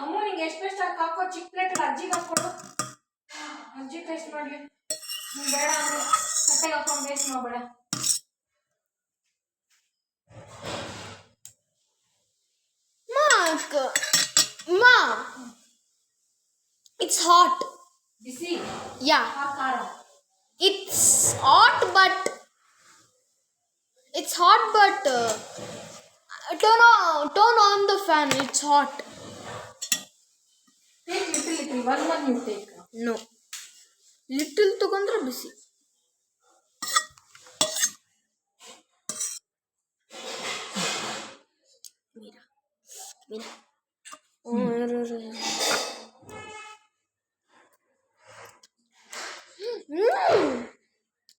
ಅಮ್ಮ ನಿಂಗೆ ಎಷ್ಟು ಹಾಕೋ ಚಿಕ್ಕ ಪ್ಲೇಟ್ ಅಜ್ಜಿಗೆ ಹಾಕೊಡು ಅಜ್ಜಿ ಟೇಸ್ಟ್ ಮಾಡ್ಲಿ ಬೇಡ ಅಂದ್ರೆ ತಟ್ಟೆಗೆ ಹಾಕೊಂಡು ವೇಸ್ಟ್ ಮಾಡಬೇಡ Ma, it's hot. Busy Yeah, ಖಾರ it's hot, but turn on the fan. It's hot. Take little one you take No, little ತಗೊಂಡ್ರೆ ಬಿಸಿ. Mira.